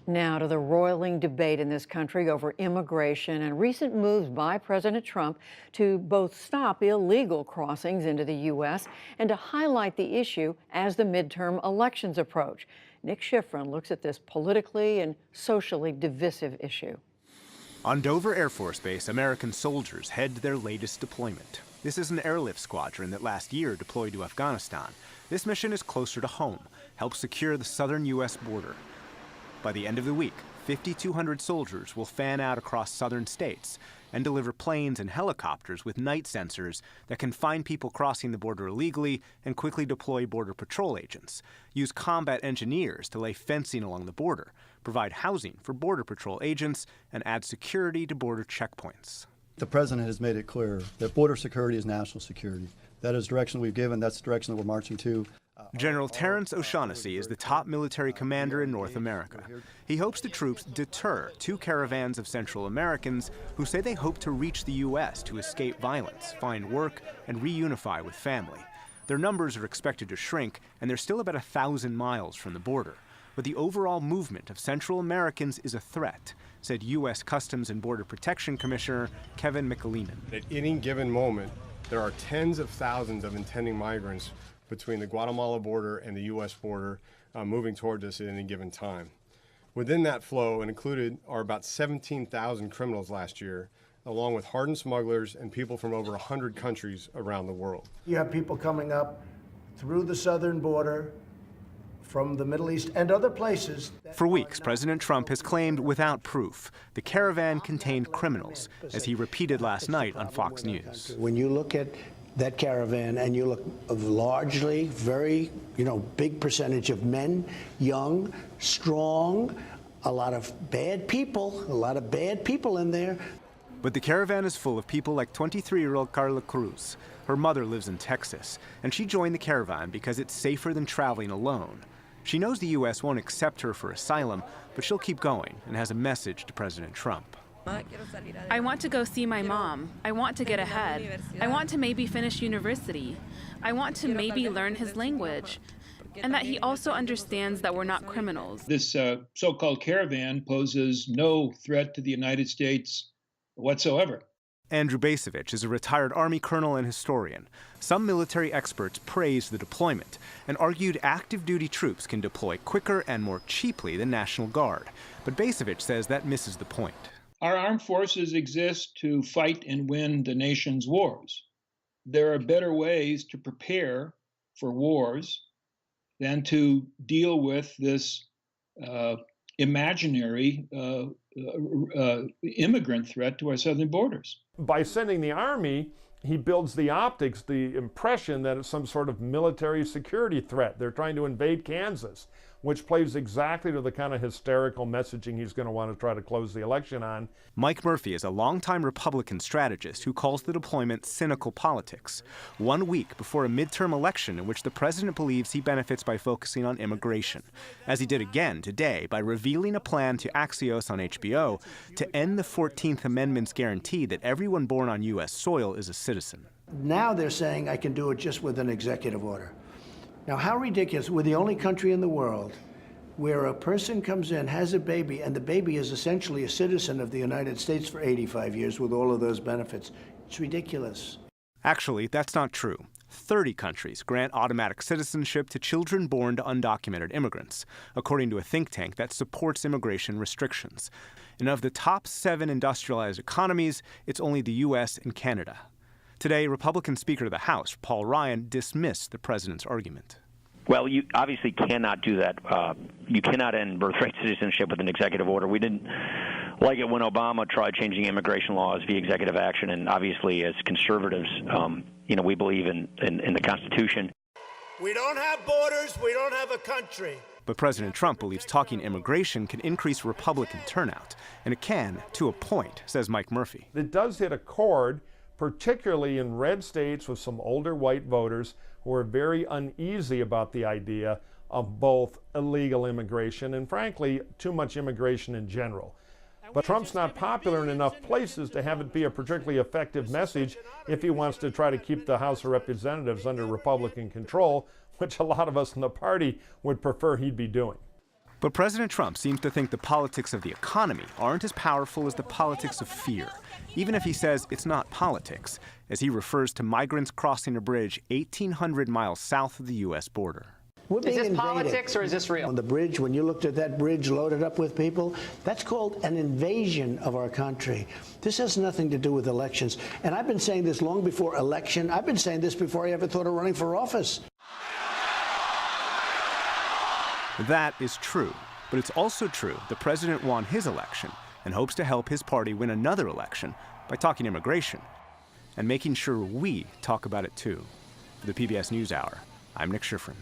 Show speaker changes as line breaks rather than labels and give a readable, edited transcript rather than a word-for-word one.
Now to the roiling debate in this country over immigration and recent moves by President Trump to both stop illegal crossings into the U.S. and to highlight the issue as the midterm elections approach. Nick Schifrin looks at this politically and socially divisive issue.
On Dover Air Force Base, American soldiers head to their latest deployment. This is an airlift squadron that last year deployed to Afghanistan. This mission is closer to home, help secure the southern U.S. border. By the end of the week, 5,200 soldiers will fan out across southern states and deliver planes and helicopters with night sensors that can find people crossing the border illegally and quickly deploy Border Patrol agents, use combat engineers to lay fencing along the border, provide housing for Border Patrol agents, and add security to border checkpoints.
The president has made it clear that border security is national security. That is direction we've given. That's the direction that we're marching to.
General Terrence O'Shaughnessy is the top military commander in North America. He hopes the troops deter two caravans of Central Americans who say they hope to reach the U.S. to escape violence, find work, and reunify with family. Their numbers are expected to shrink, and they're still about 1,000 miles from the border. But the overall movement of Central Americans is a threat, said U.S. Customs and Border Protection Commissioner Kevin McAleenan.
At any given moment, there are tens of thousands of intending migrants between the Guatemala border and the U.S. border moving towards us at any given time. Within that flow, and included, are about 17,000 criminals last year, along with hardened smugglers and people from over 100 countries around the world.
You have people coming up through the southern border from the Middle East and other places.
For weeks, President Trump has claimed without proof the caravan contained criminals, as he repeated last night on Fox News.
When you look at that caravan and you look largely, very, big percentage of men, young, strong, a lot of bad people in there.
But the caravan is full of people like 23-year-old Carla Cruz. Her mother lives in Texas, and she joined the caravan because it's safer than traveling alone. She knows the U.S. won't accept her for asylum, but she'll keep going and has a message to President Trump.
I want to go see my mom. I want to get ahead. I want to maybe finish university. I want to maybe learn his language. And that he also understands that we're not criminals.
This so-called caravan poses no threat to the United States whatsoever.
Andrew Basevich is a retired Army colonel and historian. Some military experts praised the deployment and argued active duty troops can deploy quicker and more cheaply than National Guard. But Basevich says that misses the point.
Our armed forces exist to fight and win the nation's wars. There are better ways to prepare for wars than to deal with this imaginary immigrant threat to our southern borders.
By sending the Army, he builds the optics, the impression that it's some sort of military security threat. They're trying to invade Kansas, which plays exactly to the kind of hysterical messaging he's going to want to try to close the election on.
Mike Murphy is a longtime Republican strategist who calls the deployment cynical politics. 1 week before a midterm election in which the president believes he benefits by focusing on immigration, as he did again today by revealing a plan to Axios on HBO to end the 14th Amendment's guarantee that everyone born on U.S. soil is a citizen.
Now they're saying I can do it just with an executive order. Now, how ridiculous. We're the only country in the world where a person comes in, has a baby, and the baby is essentially a citizen of the United States for 85 years with all of those benefits. It's ridiculous.
Actually, that's not true. 30 countries grant automatic citizenship to children born to undocumented immigrants, according to a think tank that supports immigration restrictions. And of the top 7 industrialized economies, it's only the U.S. and Canada. Today, Republican Speaker of the House, Paul Ryan, dismissed the president's argument.
Well, you obviously cannot do that. You cannot end birthright citizenship with an executive order. We didn't like it when Obama tried changing immigration laws via executive action, and obviously as conservatives, we believe in the Constitution.
We don't have borders. We don't have a country.
But President Trump believes talking immigration can increase Republican turnout, and it can, to a point, says Mike Murphy.
It does hit a chord, particularly in red states with some older white voters who are very uneasy about the idea of both illegal immigration and, frankly, too much immigration in general. But Trump's not popular in enough places to have it be a particularly effective message if he wants to try to keep the House of Representatives under Republican control, which a lot of us in the party would prefer he'd be doing.
But President Trump seems to think the politics of the economy aren't as powerful as the politics of fear, even if he says it's not politics, as he refers to migrants crossing a bridge 1,800 miles south of the U.S. border.
We're being
Is this
invaded.
politics or is this real?
On the bridge, when you looked at that bridge loaded up with people, that's called an invasion of our country. This has nothing to do with elections. And I've been saying this long before election. I've been saying this before I ever thought of running for office.
That is true, but it's also true the president won his election and hopes to help his party win another election by talking immigration and making sure we talk about it too. For the PBS NewsHour, I'm Nick Schifrin.